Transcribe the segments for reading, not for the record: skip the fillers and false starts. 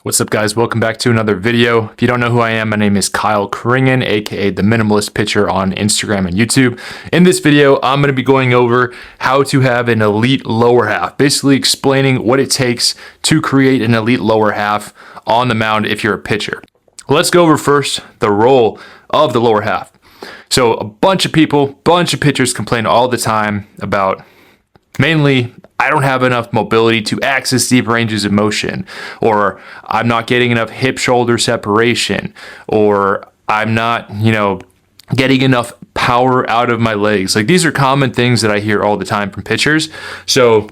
What's up, guys? Welcome back to another video. If you don't know who I am, my name is Kyle Kringen, aka The Minimalist Pitcher on Instagram and YouTube. In this video, I'm going to be going over how to have an elite lower half, basically explaining what it takes to create an elite lower half on the mound if you're a pitcher. Let's go over first the role of the lower half. So a bunch of pitchers complain all the time about mainly, I don't have enough mobility to access deep ranges of motion, or I'm not getting enough hip shoulder separation, or I'm not, getting enough power out of my legs. Like, these are common things that I hear all the time from pitchers. So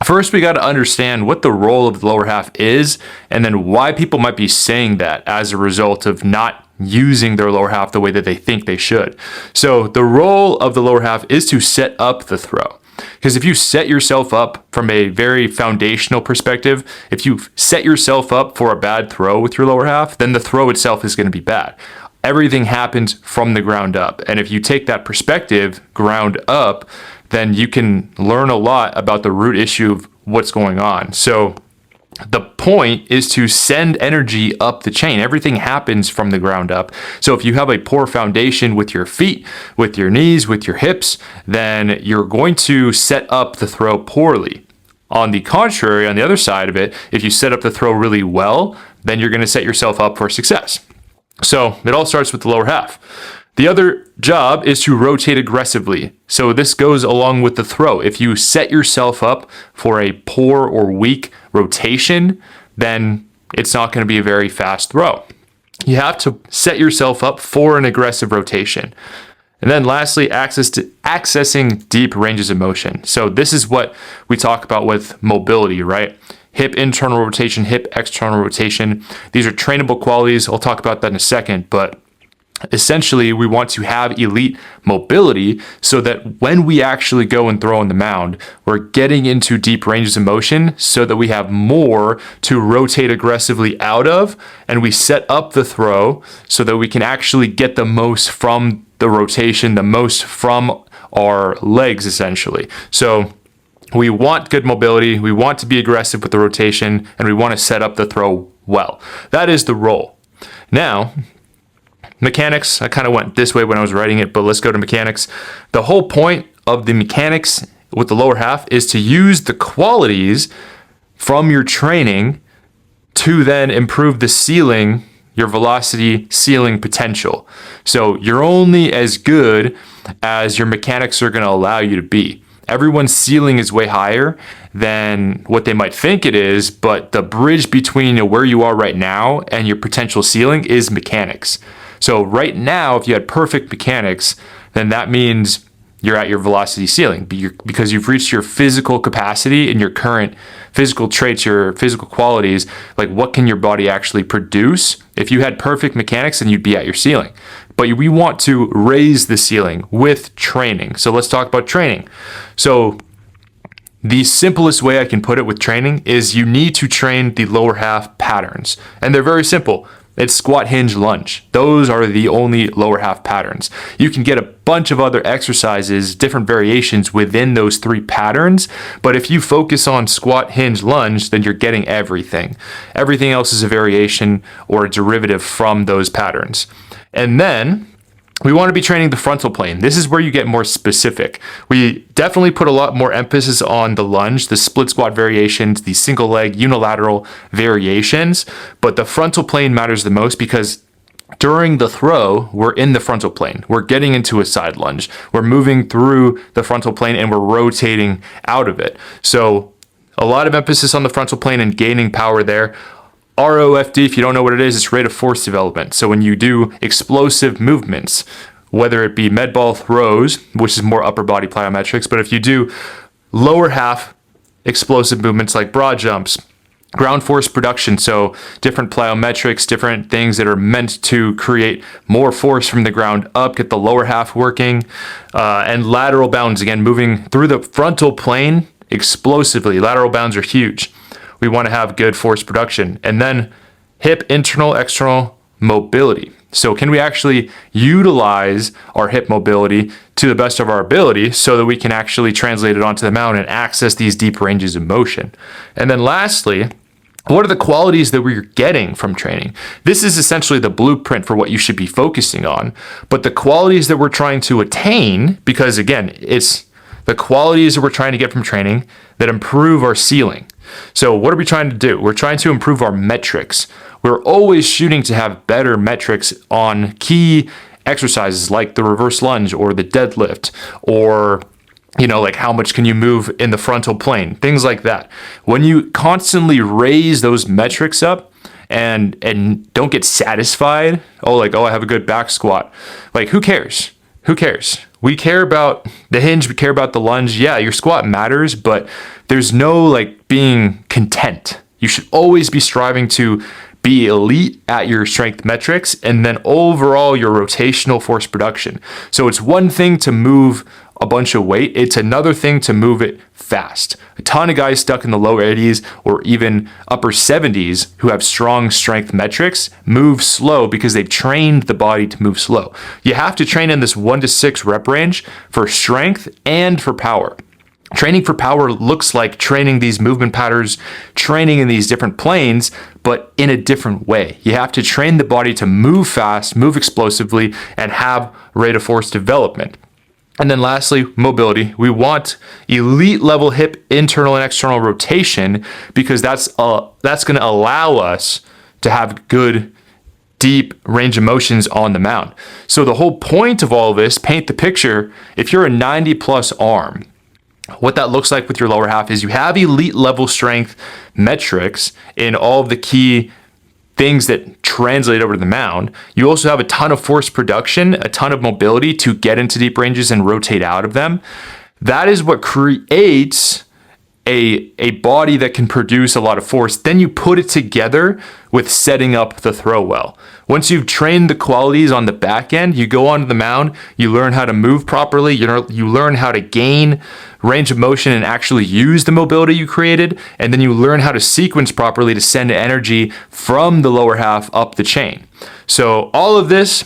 first, we got to understand what the role of the lower half is, and then why people might be saying that as a result of not using their lower half the way that they think they should. So the role of the lower half is to set up the throw. Because if you set yourself up from a very foundational perspective, if you set yourself up for a bad throw with your lower half, then the throw itself is going to be bad. Everything happens from the ground up. And if you take that perspective, ground up, then you can learn a lot about the root issue of what's going on. So the point is to send energy up the chain. Everything happens from the ground up. So if you have a poor foundation with your feet, with your knees, with your hips, then you're going to set up the throw poorly. On the contrary, on the other side of it, if you set up the throw really well, then you're going to set yourself up for success. So it all starts with the lower half. The other job is to rotate aggressively. So this goes along with the throw. If you set yourself up for a poor or weak rotation, then it's not going to be a very fast throw. You have to set yourself up for an aggressive rotation. And then lastly, accessing deep ranges of motion. So this is what we talk about with mobility, right? Hip internal rotation, hip external rotation. These are trainable qualities. I'll talk about that in a second, but essentially, we want to have elite mobility so that when we actually go and throw on the mound, we're getting into deep ranges of motion so that we have more to rotate aggressively out of, and we set up the throw so that we can actually get the most from the rotation, the most from our legs, essentially. So we want good mobility, we want to be aggressive with the rotation, and we want to set up the throw well. That is the role. Now, mechanics, I kind of went this way when I was writing it, but let's go to mechanics. The whole point of the mechanics with the lower half is to use the qualities from your training to then improve the ceiling, your velocity ceiling potential. So you're only as good as your mechanics are going to allow you to be. Everyone's ceiling is way higher than what they might think it is, but the bridge between where you are right now and your potential ceiling is mechanics. So right now, if you had perfect mechanics, then that means you're at your velocity ceiling because you've reached your physical capacity and your current physical traits, your physical qualities, like what can your body actually produce. If you had perfect mechanics, then you'd be at your ceiling. But we want to raise the ceiling with training. So let's talk about training. So the simplest way I can put it with training is you need to train the lower half patterns. And they're very simple. It's squat, hinge, lunge. Those are the only lower half patterns. You can get a bunch of other exercises, different variations within those three patterns. But if you focus on squat, hinge, lunge, then you're getting everything. Everything else is a variation or a derivative from those patterns. And then we want to be training the frontal plane. This is where you get more specific. We definitely put a lot more emphasis on the lunge, the split squat variations, the single leg unilateral variations, but the frontal plane matters the most because during the throw, we're in the frontal plane. We're getting into a side lunge. We're moving through the frontal plane and we're rotating out of it. So a lot of emphasis on the frontal plane and gaining power there. ROFD, if you don't know what it is, it's rate of force development. So when you do explosive movements, whether it be med ball throws, which is more upper body plyometrics, but if you do lower half explosive movements like broad jumps, ground force production, so different plyometrics, different things that are meant to create more force from the ground up, get the lower half working, and lateral bounds, again, moving through the frontal plane explosively. Lateral bounds are huge. We want to have good force production. And then hip internal, external mobility. So can we actually utilize our hip mobility to the best of our ability so that we can actually translate it onto the mound and access these deep ranges of motion? And then lastly, what are the qualities that we're getting from training? This is essentially the blueprint for what you should be focusing on. But the qualities that we're trying to attain, because again, it's the qualities that we're trying to get from training that improve our ceiling. So what are we trying to do? We're trying to improve our metrics. We're always shooting to have better metrics on key exercises like the reverse lunge or the deadlift, or like how much can you move in the frontal plane, things like that. When you constantly raise those metrics up and don't get satisfied, oh, I have a good back squat. Like, who cares? Who cares? We care about the hinge, we care about the lunge. Yeah, your squat matters, but there's no being content. You should always be striving to be elite at your strength metrics and then overall your rotational force production. So it's one thing to move a bunch of weight, it's another thing to move it fast. A ton of guys stuck in the low 80s or even upper 70s who have strong strength metrics move slow because they've trained the body to move slow. You have to train in this 1 to 6 rep range for strength and for power. Training for power looks like training these movement patterns, training in these different planes, but in a different way. You have to train the body to move fast, move explosively, and have rate of force development. And then lastly, mobility. We want elite level hip internal and external rotation because that's going to allow us to have good, deep range of motions on the mound. So the whole point of all of this, paint the picture. If you're a 90 plus arm, what that looks like with your lower half is you have elite level strength metrics in all of the key things that translate over to the mound. You also have a ton of force production, a ton of mobility to get into deep ranges and rotate out of them. That is what creates a body that can produce a lot of force. Then you put it together with setting up the throw well. Once you've trained the qualities on the back end, you go onto the mound, you learn how to move properly, you learn how to gain range of motion and actually use the mobility you created, and then you learn how to sequence properly to send energy from the lower half up the chain. So all of this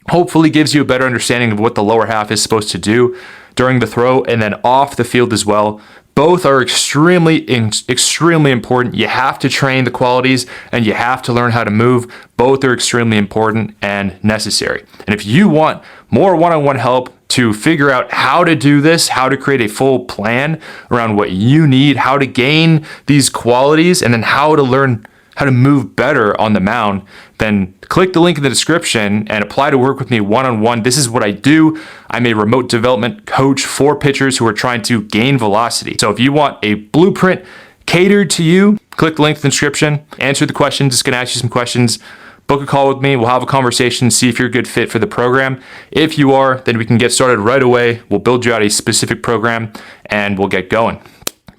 hopefully gives you a better understanding of what the lower half is supposed to do during the throw and then off the field as well. Both are extremely important. You have to train the qualities and you have to learn how to move. Both are extremely important and necessary. And if you want more one-on-one help to figure out how to do this, how to create a full plan around what you need, how to gain these qualities, and then how to learn how to move better on the mound, then click the link in the description and apply to work with me one-on-one. This is what I do. I'm a remote development coach for pitchers who are trying to gain velocity. So if you want a blueprint catered to you, click the link in the description, answer the questions. It's going to ask you some questions. Book a call with me. We'll have a conversation, see if you're a good fit for the program. If you are, then we can get started right away. We'll build you out a specific program and we'll get going.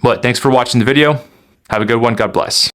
But thanks for watching the video. Have a good one. God bless.